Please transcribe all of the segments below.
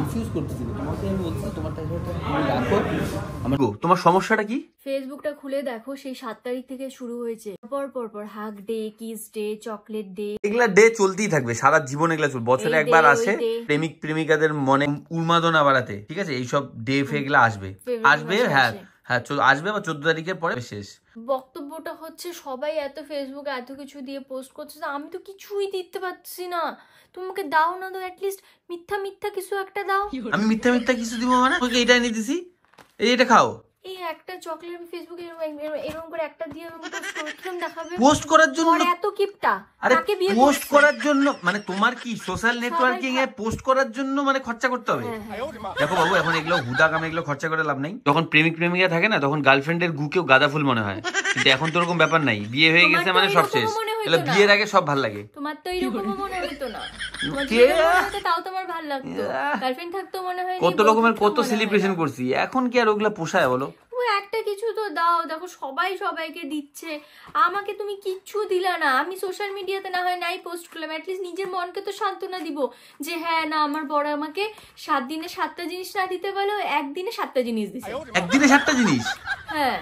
Refuse করতেছি, তোমাকে আমি বলছি তোমার টাকাটা তুমি রাখো। আমার তোমার সমস্যাটা কি? ফেসবুকটা খুলে দেখো, সেই 7 তারিখ থেকে শুরু হয়েছে পর hug day, kiss day, chocolate day, এগুলা ডে চলতেই থাকবে সারা জীবন, এগুলা চলবে। বছরে একবার আসে প্রেমিক প্রেমিকাদের মনে উন্মাদনা বাড়াতে, ঠিক আছে? এইসব ডে ফেগুলা আসবে হ্যাঁ হ্যাঁ আসবে, আবার 14 তারিখের পরে শেষ। বক্তব্যটা হচ্ছে সবাই এত ফেসবুকে এত কিছু দিয়ে পোস্ট করছে, আমি তো কিছুই দিতে পারছি না। তোমাকে দাও না, তো অ্যাটলিস্ট মিথ্যা মিথ্যা কিছু একটা দাও। আমি মিথ্যা মিথ্যা কিছু দিব মানে? তোকে এটা এনে দিছি, এইটা খাও। এই একটা চকলেট ফেসবুকে এরকম করে একটা দিয়ে কিরকম দেখাবে পোস্ট করার জন্য? এত কিপটা তাকে বিয়ে পোস্ট করার জন্য মানে তোমার কি সোশ্যাল নেটওয়ার্কিং এ পোস্ট করার জন্য মানে খরচা করতে হবে? দেখো বাবু, এখন এগুলো হুদা কামে এগুলো খরচা করে লাভ নাই। যখন প্রেমিক প্রেমিকা থাকে না, তখন গার্লফ্রেন্ডের গুকেও গাঁদা ফুল মনে হয়, কিন্তু এখন তো ওরকম ব্যাপার নাই। বিয়ে হয়ে গেছে মানে সব শেষ। তাহলে বিয়ের আগে সব ভালো লাগে। তোমার তো এরকম মনে হইতো না, তাও তোমার ভালো লাগতো। গার্লফ্রেন্ড থাকতো মনে হয় কত রকমের কত সেলিব্রেশন করছি, এখন কি আর ওগুলা পোষায় বলো? একটা কিছু তো দাও। দেখো সবাই সবাইকে দিচ্ছে, আমাকে তুমি কিচ্ছু দিলা না। আমি সোশ্যাল মিডিয়াতে না হয় নাই পোস্ট করলাম, অ্যাটলিস্ট নিজের মনকে তো সান্ত্বনা দিব যে হ্যাঁ না, আমার বড় আমাকে 7 দিনে 7টা জিনিস না দিতে পারলেও একদিনে 7টা জিনিস দিছে। একদিনে 7টা জিনিস? হ্যাঁ।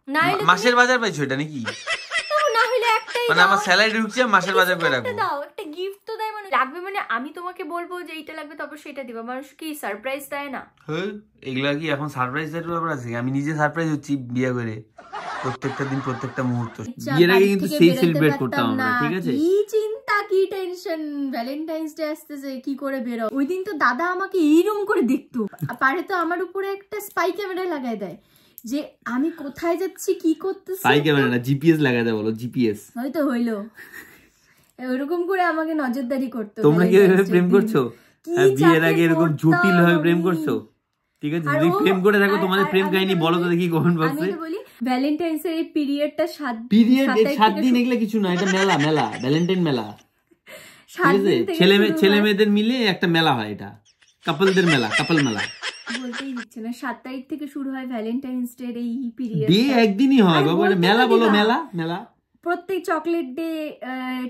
না মাসের বাজার পাইছো এটা নাকি? না হলে একটাই মানে আমার স্যালারি ঢুকছে, মাসের বাজার করে রাখবো। দাও একটা গিফট তো দেয়, মানে লাগবে মানে আমি তোমাকে বলবো যে এইটা লাগবে তারপর সেটা দিবা। মানুষ কি সারপ্রাইজ দেয় না? হ্যাঁ, এগুলা কি এখন সারপ্রাইজ দেওয়ার ব্যাপার আছে? আমি নিজে সারপ্রাইজ হচ্ছি বিয়ে করে, প্রত্যেকটা দিন প্রত্যেকটা মুহূর্ত। বিয়ের আগে কিন্তু সেই সেলিব্রেট করতাম আমরা, ঠিক আছে? কি চিন্তা, কি টেনশন, ভ্যালেন্টাইন্স ডে আসতেছে, কি করে বেরো। ওই দিন তো দাদা আমাকে এইরকম করে দেখতো, পারে তো আমার উপরে একটা স্পাই ক্যামেরা লাগাই দেয় যে আমি কোথায় যাচ্ছি কি করতেছি। স্পাই ক্যামেরা না, জিপিএস লাগাই দেয়, বলো জিপিএস। হয়তো হইলো, এরকম করে আমাকে নজরদারি করতো। তোমরা কি এভাবে প্রেম করছো? বিয়ের আগে এরকম জটিল ভাবে প্রেম করছো? ঠিক আছে, যদি প্রেম করে থাকো তোমাদের প্রেম কাহিনী বলো তো দেখি কমেন্ট বক্সে। আমি বলি ভ্যালেন্টাইন্স এর এই পিরিয়ডটা 7 দিন এগুলা কিছু না, এটা মেলা, মেলা ভ্যালেন্টাইন মেলা। ঠিক আছে, ছেলে মেয়েদের মিলে একটা মেলা হয়, এটা কাপলদের মেলা, কাপল মেলা। বলতেই দিচ্ছে না, 7 তারিখ থেকে শুরু হয় ভ্যালেন্টাইন্স ডে এই পিরিয়ড। ডে একদিনই হয় বাবা, মেলা বলো, মেলা মেলা। প্রত্যেক chocolate day,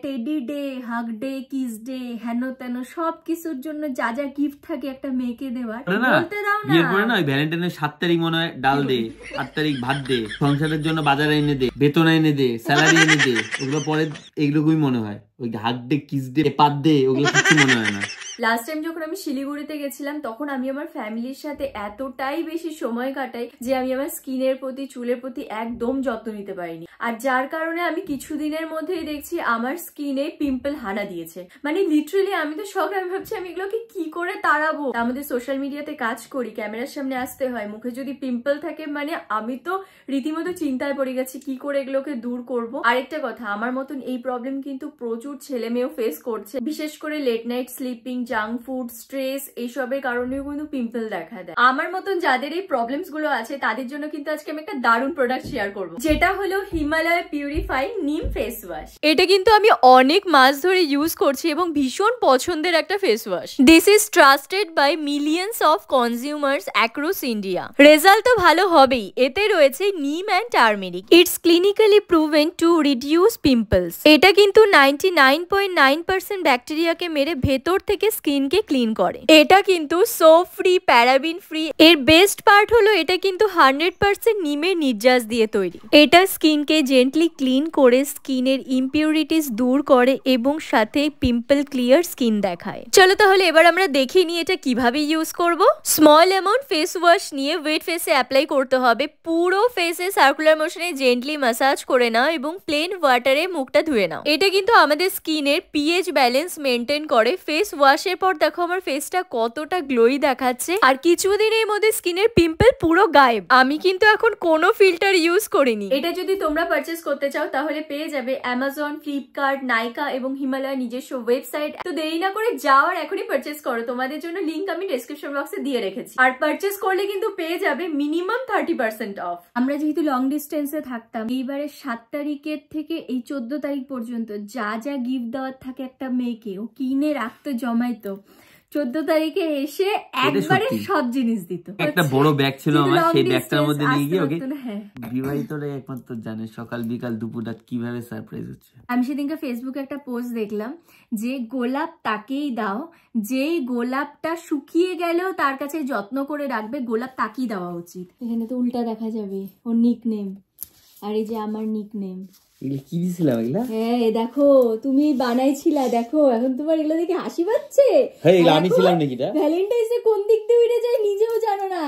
teddy day, hug day, kiss day, হেন তেন সব কিছুর জন্য যা যা গিফট থাকে একটা মেয়েকে দেওয়ার, বলতে দাও না। বিয়ের পরে না ওই ভ্যালেন্টাইনের 7 তারিখ মনে হয় ডাল দে, 8 তারিখ ভাত দে, সংসারের জন্য বাজার এনে দে, বেতন এনে দে, স্যালারি এনে দে, ওগুলো পরে এইগুলোই মনে হয়। ওই হাগ ডে, কিস ডে, পাত দে, ওগুলো কিছু মনে হয় না। লাস্ট টাইম যখন আমি শিলিগুড়িতে গেছিলাম, তখন আমি আমার ফ্যামিলির সাথে এতটাই বেশি সময় কাটাই যে আমি আমার স্কিনের প্রতি, চুলের প্রতি একদম যত্ন নিতে পারিনি। আর যার কারণে আমি কিছুদিনের মধ্যেই দেখছি আমার স্কিনে পিম্পল হানা দিয়েছে। মানে লিটারালি আমি তো শখ, আমি ভাবছি আমি এগুলোকে কি করে তাড়াবো। আমাদের সোশ্যাল মিডিয়াতে কাজ করি, ক্যামেরার সামনে আসতে হয়, মুখে যদি পিম্পল থাকে মানে আমি তো রীতিমতো চিন্তায় পড়ে গেছি কি করে এগুলোকে দূর করব। আরেকটা কথা, আমার মতন এই প্রবলেম কিন্তু প্রচুর ছেলে মেয়েও ফেস করছে, বিশেষ করে late night sleeping, junk food, stress, এইসবের কারণেও কিন্তু পিম্পল দেখা দেয়। আমার মতন যাদের এই প্রবলেমস গুলো আছে তাদের জন্য কিন্তু আজকে আমি একটা দারুণ প্রোডাক্ট শেয়ার করবো, যেটা হলো হিমালয় পিউরিফাই নিম ফেস ওয়াশ। এটা কিন্তু আমি অনেক মাস ধরে ইউজ করছি এবং ভীষণ পছন্দের একটা face wash. This is trusted by millions of consumers across India. Result তো ভালো হবেই, এতে রয়েছে neem and turmeric. It's clinically proven to reduce pimples. এটা কিন্তু 99.9% ব্যাকটেরিয়াকে মেরে ভেতর থেকে স্কিনকে ক্লিন করে। এটা কিন্তু সোপ ফ্রি, প্যারাবিন ফ্রি। এর বেস্ট পার্ট হলো এটা কিন্তু 100% নিমের নির্যাস দিয়ে তৈরি। এটা স্কিনকে জেন্টলি ক্লিন করে স্কিনের ইমপিউরিটিস দূর করে এবং সাথে পিম্পল ক্লিয়ার স্কিন দেখায়। চলো তাহলে এবার আমরা দেখে নিই এটা কিভাবে ইউজ করব। স্মল অ্যামাউন্ট ফেস ওয়াশ নিয়ে ওয়েট ফেসে অ্যাপ্লাই করতে হবে। পুরো ফেসে সার্কুলার মোশনে জেন্টলি ম্যাসাজ করে নাও এবং প্লেন ওয়াটারে মুখটা ধুয়ে নাও। এটা কিন্তু আমাদের স্কিনের পিএইচ ব্যালেন্স মেনটেন করে। ফেস ওয়াশের পর দেখো আমার ফেসটা কতটা গ্লোই দেখাচ্ছে, আর কিছুদিনের মধ্যে স্কিনের পিম্পল পুরো গায়েব। আমি কিন্তু এখন কোনো ফিল্টার ইউজ করিনি। এটা যদি তোমরা পারচেস করতে চাও তাহলে পেয়ে যাবে অ্যামাজন, ফ্লিপকার্ট, নাইকা এবং হিমালয় নিজস্ব ওয়েবসাইট। তো দেরি না করে যাও আর এখনই পারচেস করো। তোমাদের জন্য লিংক আমি ডেসক্রিপশন বক্সে দিয়ে রেখেছি। আর পারচেস করলে কিন্তু পেয়ে যাবে মিনিমাম 30% অফ। আমরা যেহেতু লং ডিস্টেন্সে থাকতাম, এইবারে 7 তারিখের থেকে এই 14 তারিখ পর্যন্ত যা যা গিফট দেওয়ার থাকে একটা মেয়েকে, ও কিনে রাখতো, জমাইতো। 14 তারিখে এসে একবারে সব জিনিস দিত। একটা বড় ব্যাগ ছিল আমার, সেই ব্যাগটার মধ্যে নিয়ে গিয়ে ওকে বিবাহিতরা একমাত্র জানে সকাল বিকাল দুপুর রাত কিভাবে সারপ্রাইজ হচ্ছে। আমি সেদিনকে ফেসবুকে একটা পোস্ট দেখলাম যে গোলাপ তাকেই দাও, যেই গোলাপটা শুকিয়ে গেল তার কাছে যত্ন করে রাখবে, গোলাপ তাকেই দেওয়া উচিত। এখানে তো উল্টা দেখা যাবে ওর নিকনেম, আর এই যে আমার নিকনেম। এগুলো কি দিছিলাম এগুলা? হ্যাঁ দেখো তুমি বানাইছিলা, দেখো এখন তোমার এগুলো দেখে হাসি পাচ্ছে। হ্যাঁ এগুলো আমি ছিলাম নাকি? এটা ভ্যালেন্টাইন্স ডে কোন দিক দিয়ে উড়ে যায় নিজেও জানো না।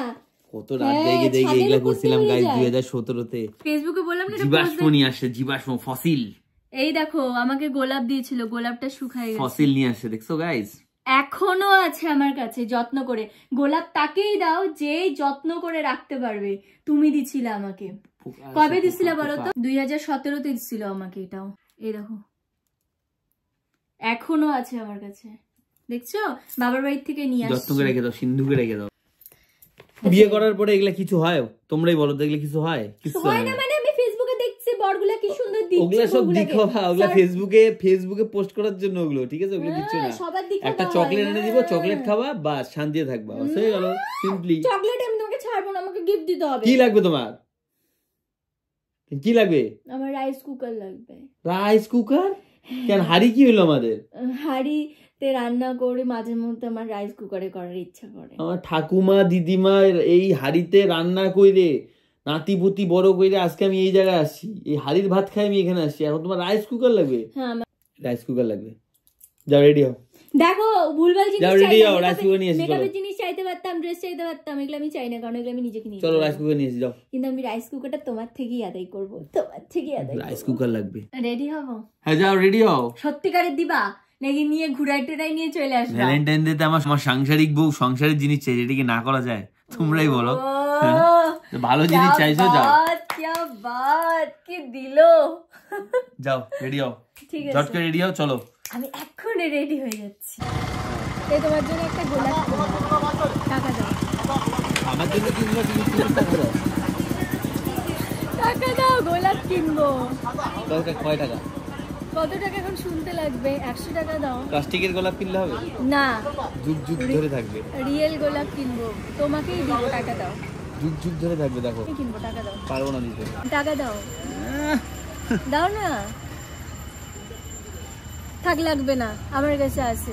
কত রাত জেগে জেগে এগুলা করছিলাম গাইস 2017 তে। ফেসবুকে বললাম না জীবাশ্ম নিয়ে আসে, জীবাশ্ম ফসিল। এই দেখো আমাকে গোলাপ দিয়েছিল, গোলাপটা শুকায় গেছে, ফসিল নিয়ে আসে, দেখছো গাইস? এখনো আছে আমার কাছে যত্ন করে। গোলাপ তাকেই দাও যে যত্ন করে রাখতে পারবে। তুমি দিছিলে আমাকে, কবে দিছিলে বলো তো? 2017-তে দিছিল আমাকে এটাও। এই দেখো এখনো আছে আমার কাছে, দেখছো? বাবার বাড়ি থেকে নিয়ে আসছি। যত্ন করে রেখে দাও, সিন্ধুকে রেখে দাও। বিয়ে করার পরে এগুলা কিছু হয়? তোমরাই বলো তো, এগুলা কিছু হয়? কিছু হয় না। মানে আমি ফেসবুকে দেখছি বড়গুলা কি সুন্দর দিচ্ছে, ওগুলা সব দেখাবা, ওগুলা ফেসবুকে পোস্ট করার জন্য ওগুলো, ঠিক আছে? ওগুলো দিচ্ছ না। একটা চকলেট এনে দিব, চকলেট খাবা, বাস শান্তিতে থাকবা, হয়ে গেল। সিম্পলি চকলেট আমি তোমাকে ছাড়বো না, আমাকে গিফট দিতে হবে। কি লাগবে তোমার? কি লাগবে? আমার রাইস কুকার লাগবে। Rice cooker? কেন, হাড়ি কি হলো আমাদের? হাড়িতে রান্না করে মাঝে মধ্যে আমার রাইস কুকারে করার ইচ্ছা করে। আমার ঠাকুমা দিদিমা এই হাড়িতে রান্না কইরে নাতিপুতি বড় কইরে আজকে আমি এই জায়গায় আসছি, এই হাড়ির ভাত খাই আমি এখানে আসছি। এখন তোমার রাইস কুকার লাগবে? হ্যাঁ রাইস কুকার লাগবে। যাও রেডি হও। দেখো ভুলভাল জিনিস যাও রেডি হও, রাইস কুকার নিয়ে এসে মেকআপের জিনিস চাইতে পারতাম, ড্রেস চাইতে পারতাম, এগুলো আমি চাই না, কারণ এগুলো আমি নিজে কিনে। চলো রাইস কুকার নিয়ে এসে যাও। কিন্তু আমি রাইস কুকারটা তোমার থেকেই আদায় করব, তোমার থেকেই আদায়। রাইস কুকার লাগবে। রেডি হব? হ্যাঁ যাও রেডি হও। সত্যিকারের দিবা নাকি নিয়ে ঘুরাই টুরাই নিয়ে চলে আসবে? ভ্যালেন্টাইন ডে তে আমার সাংসারিক বউ সংসারের জিনিস চাই, যেটা কি না করা যায়? তোমরাই বলো। ভালো জিনিস চাইছো, যাও। কি বাত কি দিলো। যাও রেডি হও, ঠিক আছে ঝট করে রেডি হও, চলো। আমি এক্ষুনি রেডি হয়ে যাচ্ছি। এই তোমার জন্য একটা গোলাপ, টাকা দাও। আমার জন্য কিনবো, তুমি টাকা দাও। টাকা দাও, গোলাপ কিনবো। কয় টাকা? কত টাকা এখন শুনতে লাগবে? 100 টাকা দাও। প্লাস্টিকের গোলাপ কিনলে হবে না, যুগ যুগ ধরে থাকবে। রিয়েল গোলাপ কিনবো, তোমাকেই দিব। টাকা দাও। যুগ যুগ ধরে থাকবে, দেখো। কি কিনবো? টাকা দাও। পারবো না দিতে। টাকা দাও, দাও না। থাক, লাগবে না, আমার কাছে আছে।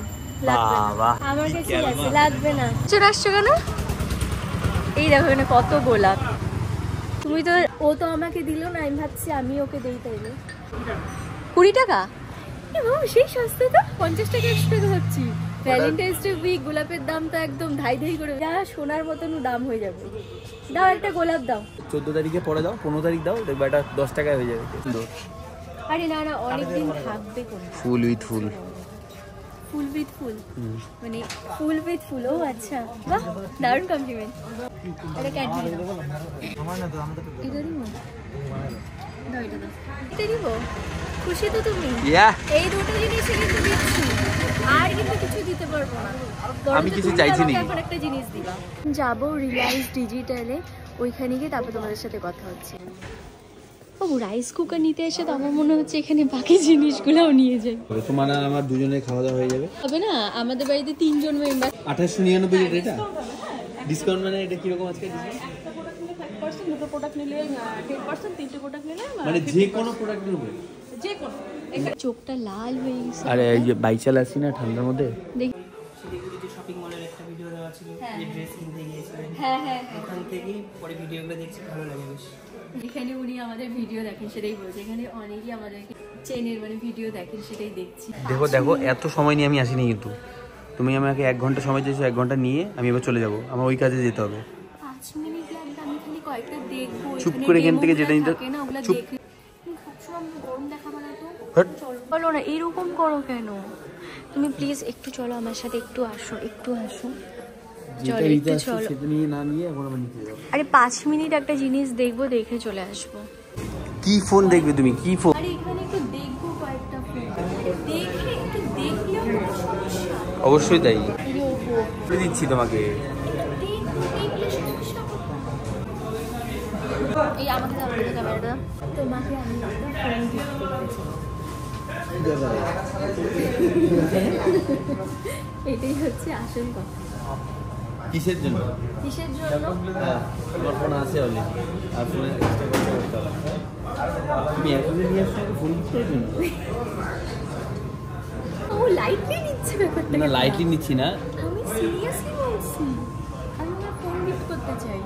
লাগবে না, আমার কাছে আছে, লাগবে না। চলে আসছো কেন? এই দেখো এখানে কত গোলাপ। তুমি তো, ও তো আমাকে দিল না, আমি ভাবছি আমি ওকে দেই। তাইলে 20 টাকা? সেই সস্তা তো, 50 টাকা এক্সট্রা ভাবছি। ভ্যালেন্টাইন্স ডে উইক, গোলাপের দাম তো একদম ধাই ধাই করে, যা সোনার মতন দাম হয়ে যাবে। দাও একটা গোলাপ দাও। 14 তারিখে পরে দাও, 15 তারিখ দাও, দেখবে এটা 10 টাকায় হয়ে যাবে। আরে না না, অনেকদিন থাকবে। কোন ফুল উইথ ফুল? ফুল উইথ ফুল মানে ফুল উইথ ফুল? ও আচ্ছা, বাহ, দারুণ কমপ্লিমেন্ট। এটা ক্যাডবেরি দাও। এটা দিব? দাও, এটা দাও। এটা দিব? খুশি তো তুমি? এই দুটো জিনিসই কিন্তু দিচ্ছি, আর কিন্তু কিছু দিতে পারবো না। আমি কিছু চাইছি না। এখন একটা জিনিস দিবা। যাবো রিলায়েন্স ডিজিটালে, ওইখানে গিয়ে তারপর তোমাদের সাথে কথা হচ্ছে। ও রাইস কুকার নিতে এসে তো আমার মনে হচ্ছে এখানে বাকি জিনিসগুলোও নিয়ে যাই। তোমার আর আমার দুজনের খাওয়া দাওয়া হয়ে যাবে। হবে না? আমাদের বাড়িতে 3 জন মেম্বার। 2899 এটা ডিসকাউন্ট, মানে এটা কি রকম আজকে দুটো প্রোডাক্ট নিলে 10%, 3টে প্রোডাক্ট নিলে মানে যে কোনো প্রোডাক্টের উপরে যে কোনো। চোখটা লাল হয়ে গেছে। আরে এই যে বাইক চালাচ্ছি না ঠান্ডার মধ্যে। দেখি শপিং মলের একটা ভিডিও দেওয়া ছিল, যে ড্রেস কিনতে গিয়েছিলেন, হ্যাঁ হ্যাঁ, ওখান থেকেই পরে ভিডিওগুলো দেখছি, ভালো লাগে বেশ। এখানে উনি আমাদের ভিডিও দেখেন, সেটাই বলছে। এখানে অনেকেই আমাদেরকে চেনের মানে ভিডিও দেখেন, সেটাই দেখছি। দেখো দেখো, এত সময় নিয়ে আমি আসিনি, কিন্তু তুমি আমাকে 1 ঘন্টা সময় দিয়েছো, 1 ঘন্টা নিয়ে আমি এবার চলে যাবো, আমার ওই কাজে যেতে হবে। 5 মিনিট লাগবে, আমি খালি কয়েকটা দেখবো। চুপ করে এখান থেকে যেটা নিতে থাকে না, ওগুলা চুপ। দেখে সবসময় গরম দেখাবো না তো। হট। বলো না, এরকম করো কেন? তুমি প্লিজ একটু চলো আমার সাথে, একটু আসো, একটু আসো। চলো একটু চলো। সেটা নিয়ে না নিয়ে এখন আমি নিতে যাবো। আরে 5 মিনিট একটা জিনিস দেখবো, দেখে চলে আসবো। কি ফোন দেখবে তুমি? কি ফোন? আরে এখানে একটু দেখবো কয়েকটা ফোন, দেখে একটু দেখলেও সমস্যা। অবশ্যই তাই, এই যে ওপো বলে দিচ্ছি তোমাকে। দেখলে সমস্যা কোথায়? এই আমাকে দাও, আমাকে ক্যামেরাটা। তোমাকে আমি একটা ফোন গিফট করতে চাই। এটাই হচ্ছে আসল কথা। কিসের জন্য? কিসের জন্য? হ্যাঁ, আমার ফোন আছে অলরেডি, আর ফোনে এক্সট্রা করতে করতে হবে। তুমি এখন নিয়ে আসছো ফোন করার জন্য? ও লাইটলি নিচ্ছে ব্যাপারটা। না লাইটলি নিচ্ছি না, আমি সিরিয়াসলি বলছি, আমি আমার ফোন গিফট করতে চাই।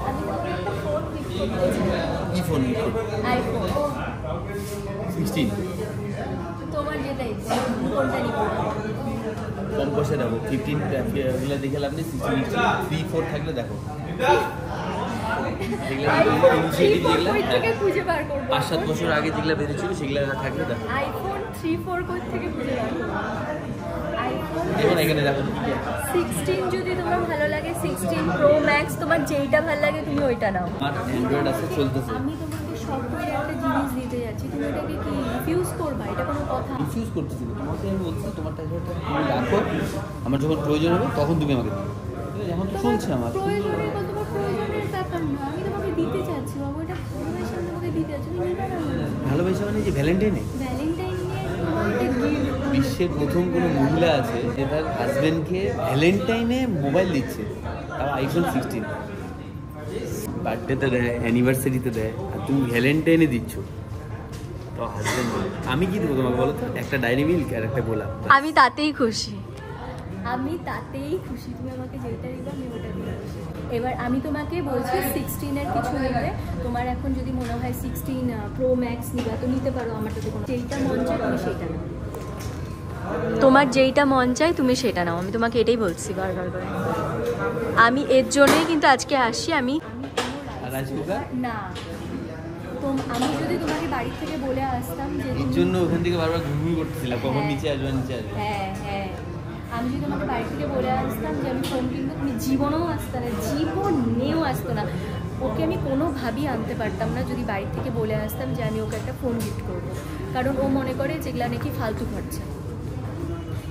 আমি তোমাকে একটা ফোন গিফট করতে চাই। কি ফোন? আইফোন 16। তোমার যেটা ইচ্ছা, কোনটা নিবো? কম পয়সা দেখো, 15 এগুলো দেখে লাভ নেই। 16 3 4 থাকলে দেখো, খুঁজে বার করবো। 5-7 বছর আগে যেগুলো বেরিয়েছিল সেগুলো থাকলে দেখো। আইফোন 3-4 কোথা থেকে খুঁজে বার করবো? আইফোন দেখো না, এখানে দেখো 16 যদি তোমার ভালো লাগে, 16 প্রো ম্যাক্স, তোমার যেইটা ভালো লাগে তুমি ওইটা নাও। আমার অ্যান্ড্রয়েড আছে, চলতেছে। আমি তোমাকে সফটওয়্যার একটা জিনিস দিতে যাচ্ছি, তুমি এটাকে কি রিফিউজ করবা? এটা কোনো কথা? রিফিউজ করতেছি না, তোমাকে আমি বলছি তোমার টাকাটা তুমি রাখো, আমার যখন প্রয়োজন হবে তখন তুমি আমাকে দিও। এখন তো চলছে আমার প্রয়োজনের কথা, তোমার প্রয়োজনের ব্যাপার না, আমি তোমাকে দিতে চাচ্ছি বাবু, এটা ভালোবাসা, আমি তোমাকে দিতে চাচ্ছি, তুমি নিবা না? ভালোবাসা মানে যে ভ্যালেন্টাইনে ভ্যালেন্টাইন নিয়ে তোমাকে গিফট। বিশ্বের প্রথম কোনো মহিলা আছে যে তার হাজবেন্ডকে ভ্যালেন্টাইনে মোবাইল দিচ্ছে, তাও আইফোন 16। বার্থডেতে দেয়, অ্যানিভার্সারিতে দেয়, আর তুমি ভ্যালেন্টাইনে দিচ্ছ তো হাজবেন্ড। আমি কি দেবো তোমাকে বলো তো? একটা ডায়েরি মিল্ক আর একটা গোলাপ। আমি তাতেই খুশি, আমি তাতেই খুশি, তুমি আমাকে যেটা দিবা আমি ওটা দিয়ে খুশি। এবার আমি তোমাকে বলছি 16-এর কিছু নেবে, তোমার এখন যদি মনে হয় 16 প্রো ম্যাক্স নিবা তো নিতে পারো, আমার তো কোনো যেইটা মন চায় তুমি সেটা নাও, তোমার যেইটা মন চায় তুমি সেটা নাও। আমি তোমাকে এটাই বলছি বারবার করে। আমি এর জন্যই কিন্তু আজকে আসি। আমি না, আমি যদি তোমাকে বাড়ি থেকে বলে আসতাম যে এর জন্য ওখান থেকে বারবার ঘুরঘুর করতেছিলাম, কখন নিচে আসবে নিচে আসবে। হ্যাঁ হ্যাঁ, আমি যদি তোমাকে বাড়ি থেকে বলে আসতাম যে আমি ফোন কিনবো, তুমি জীবনেও আসতো না, জীবনেও আসতো না। ওকে আমি কোনোভাবেই আনতে পারতাম না যদি বাড়ি থেকে বলে আসতাম যে আমি ওকে একটা ফোন গিফট করবো, কারণ ও মনে করে যেগুলো নাকি ফালতু খরচা।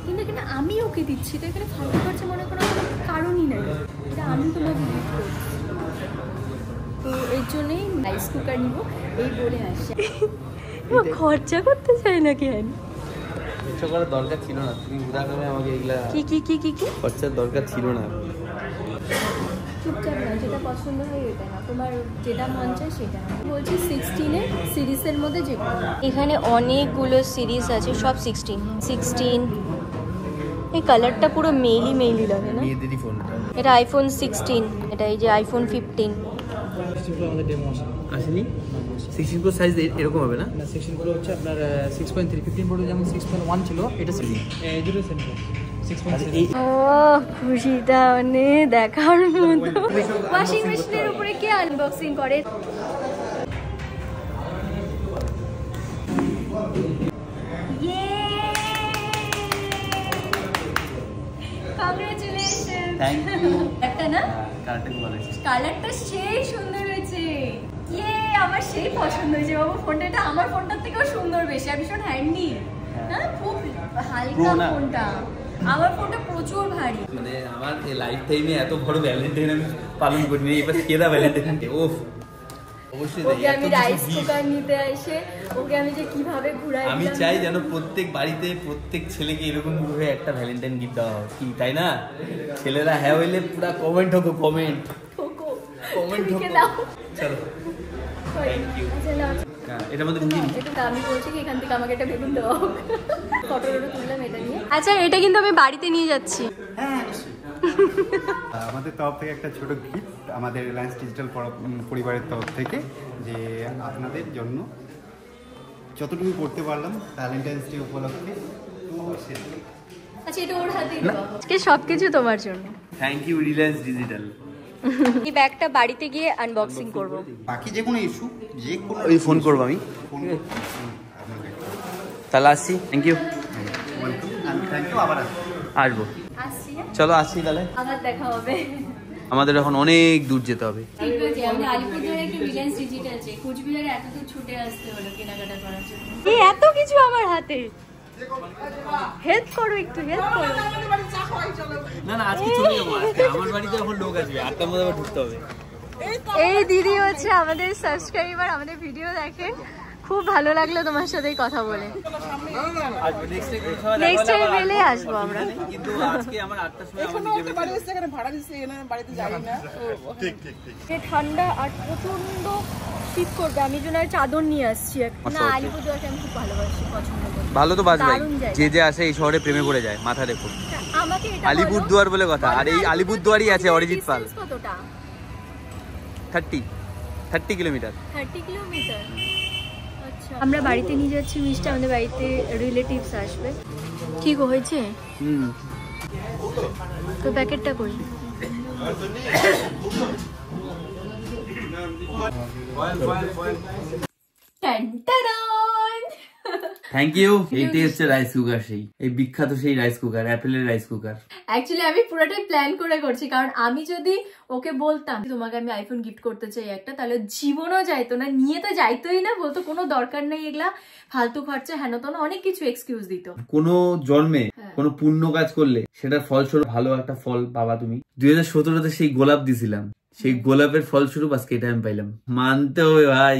কিন্তু এখানে আমি ওকে দিচ্ছি, তো এখানে ফালতু খরচা মনে করার কোনো কারণই নেই, এটা আমি তোমাকে গিফট করছি। তো এর জন্যই রাইস কুকার নিব এই বলে আসছে। খরচা করতে চাই না কেন? খরচা করার দরকার ছিল না, তুমি উদাহরণে আমাকে এগুলা কি কি কি কি কি খরচার দরকার ছিল না। চুপচাপ না, যেটা পছন্দ হয় এটা না, তোমার যেটা মন চায় সেটা না। বলছি 16-এর সিরিজের মধ্যে যে এখানে অনেকগুলো সিরিজ আছে, সব 16। এই কালারটা পুরো মেইলি মেইলি লাগে না? মেয়েদেরই ফোন। এটা আইফোন 16, এটা এই যে আইফোন 15। 16 Pro আমাদের ডেমো আসেনি? 16 Pro সাইজ এরকম হবে না? 16 Pro হচ্ছে আপনার 6.3, 15 Pro যেমন 6.1 ছিল, এটা এই দুটো সেম 6.3। ও খুশিটা মানে দেখার মতো। ওয়াশিং মেশিনের উপরে কে আনবক্সিং করে? কংগ্রাচুলেশন। Thank you. একটা না? কালারটা খুব ভালো হয়েছে। কালারটা সেই সুন্দর হয়েছে, ইয়ে আমার সেই পছন্দ হয়েছে বাবু। ফোনটা এটা আমার ফোনটার থেকেও সুন্দর বেশি, আর ভীষণ হ্যান্ডি। হ্যাঁ খুব হালকা ফোনটা, আমার ফোনটা প্রচুর ভারী। মানে আমার এই লাইফ টাইমে এত বড় ভ্যালেন্টাইন আমি পালন করিনি, এবার কেদা ভ্যালেন্টাইন ডে। ওফ, অবশ্যই ওকে আমি রাইস কুকার নিতে এসে ওকে আমি যে কিভাবে ঘুরাই। আমি চাই যেন প্রত্যেক বাড়িতে প্রত্যেক ছেলেকে এরকম ভাবে একটা ভ্যালেন্টাইন গিফট দেওয়া হয়, কি তাই না? ছেলেরা হ্যাঁ হইলে পুরা কমেন্ট হোক, কমেন্ট হোক। চলো থ্যাংক ইউ। এটার মধ্যে বুঝি আমি বলছি কি এখান থেকে আমাকে একটা বেগুন দেওয়া হোক। ফটো তুললাম এটা নিয়ে। আচ্ছা এটা কিন্তু আমি বাড়িতে নিয়ে যাচ্ছি। আমাদের তরফ থেকে একটা ছোট গিফট, আমাদের রিলায়েন্স ডিজিটাল পরিবারের তরফ থেকে, যে আপনাদের জন্য যতটুকু করতে পারলাম ভ্যালেন্টাইন্স ডে উপলক্ষে। আচ্ছা এটা ওর হাতেই দাও, আজকে সবকিছু তোমার জন্য। Thank you Reliance digital. এই ব্যাগটা বাড়িতে গিয়ে আনবক্সিং করব। বাকি যে কোনো ইস্যু, যে কোনো ওই ফোন করবো আমি, তাহলে আসছি। Thank you. থ্যাংক ইউ, আবার আসবো। আসছি, চলো আসছি তাহলে, আবার দেখা হবে। আমাদের এখন অনেক দূর যেতে হবে। ঠিক আছে, আমি আলিপুরদুয়ারে একটা রিলায়েন্স ডিজিটাল আছে, কুচবিহারে এত দূর ছুটে আসতে হলো কেনাকাটা করার জন্য। এই এত কিছু আমার হাতে, হেল্প করো, একটু হেল্প করো। না না আজকে চলে যাবো, আজকে আমার বাড়িতে এখন লোক আসবে, 8টার মধ্যে আবার ঢুকতে হবে। এই দিদি হচ্ছে আমাদের সাবস্ক্রাইবার, আমাদের ভিডিও দেখে, খুব ভালো লাগলো তোমার সাথে কথা বলে। নেক্সট টাইম পেলে আসবো আমরা। কিন্তু আজকে আমার 8টার সময় ঠান্ডা আর প্রচন্ড শীত করবে, আমি জন্য চাদর নিয়ে আসছি। না, আলিপুরদুয়ারকে আমি খুব ভালোবাসি, পছন্দ করি। ভালো তো বাজবে, দারুণ জায়গা। যে যে আসে এই শহরে প্রেমে পড়ে যায়, মাথা রেখো। আমাকে এটা আলিপুরদুয়ার বলে কথা, আর এই আলিপুরদুয়ারই আছে অরিজিৎ পাল। কতটা? 30 কিলোমিটার। 30 কিলোমিটার। আচ্ছা, আমরা বাড়িতে নিয়ে যাচ্ছি মিষ্টি, আমাদের বাড়িতে রিলেটিভস আসবে। ঠিক হয়েছে তো, প্যাকেটটা করি। Thank you. এইটাই হচ্ছে রাইস কুকার, সেই এই বিখ্যাত সেই রাইস কুকার, অ্যাপেলের রাইস কুকার। অ্যাকচুয়ালি আমি পুরোটাই প্ল্যান করে করছি, কারণ আমি যদি ওকে বলতাম তোমাকে আমি আইফোন গিফট করতে চাই একটা, তাহলে জীবনও যাইতো না, নিয়ে তো যাইতোই না, বলতো কোনো দরকার নেই এগুলা, ফালতু খরচা, হেন তেন অনেক কিছু এক্সকিউজ দিত। কোনো জন্মে কোনো পুণ্য কাজ করলে সেটার ফলস্বরূপ ভালো একটা ফল পাবা তুমি। 2017-তে সেই গোলাপ দিছিলাম, সেই গোলাপের ফলস্বরূপ আজকে এটা আমি পাইলাম। মানতে হবে ভাই,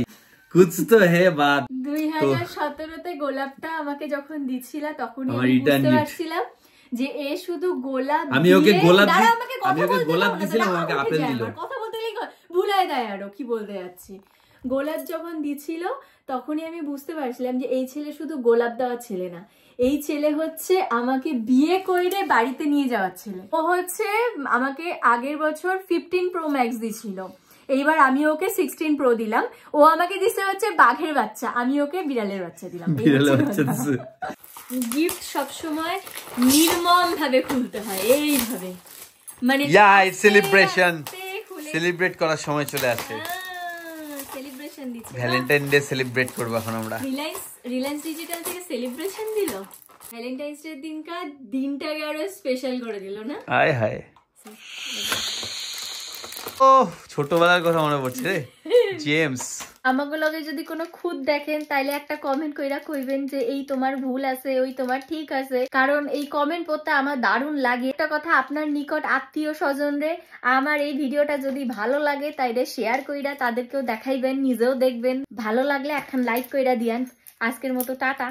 কুছ তো হে বাত। 2017-তে গোলাপটা আমাকে যখন দিছিলা তখনই আমি বুঝতে পারছিলাম যে এ শুধু গোলাপ, আমি ওকে গোলাপ দিছিলাম, আমাকে আপেল দিল। কথা বলতে ভুলাই দেয় আরো কি বলতে যাচ্ছি। গোলাপ যখন দিছিল তখনই আমি বুঝতে পারছিলাম যে এই ছেলে শুধু গোলাপ দেওয়া ছেলে না, এই ছেলে হচ্ছে আমাকে বিয়ে করে বাড়িতে নিয়ে যাওয়ার ছেলে। ও হচ্ছে আমাকে আগের বছর 15 Pro Max দিছিল, এইবার আমি ওকে 16 Pro দিলাম। ও আমাকে দিছে হচ্ছে বাঘের বাচ্চা, আমি ওকে বিড়ালের বাচ্চা দিলাম। গিফট সবসময় নির্মম ভাবে খুলতে হয়, এইভাবে, মানে সেলিব্রেট করার সময় চলে আসে। সেলিব্রেশন দিচ্ছে, ভ্যালেন্টাইন ডে সেলিব্রেট করব এখন আমরা। রিলায়েন্স ডিজিটাল থেকে সেলিব্রেশন দিল, ভ্যালেন্টাইন্স ডে দিনকার দিনটাকে আরো স্পেশাল করে দিল না? হায় হায়, ও ছোটবেলার কথা মনে পড়ছে রে। জেমস, আমাকে লগে যদি কোনো খুদ দেখেন তাইলে একটা কমেন্ট কইরা কইবেন যে এই তোমার ভুল আছে, ওই তোমার ঠিক আছে, কারণ এই কমেন্ট পড়তে আমার দারুণ লাগে। একটা কথা, আপনার নিকট আত্মীয় স্বজনরে আমার এই ভিডিওটা যদি ভালো লাগে তাইলে শেয়ার কইরা তাদেরকেও দেখাইবেন, নিজেও দেখবেন। ভালো লাগলে এখন লাইক কইরা দিয়ান। আজকের মতো টাটা।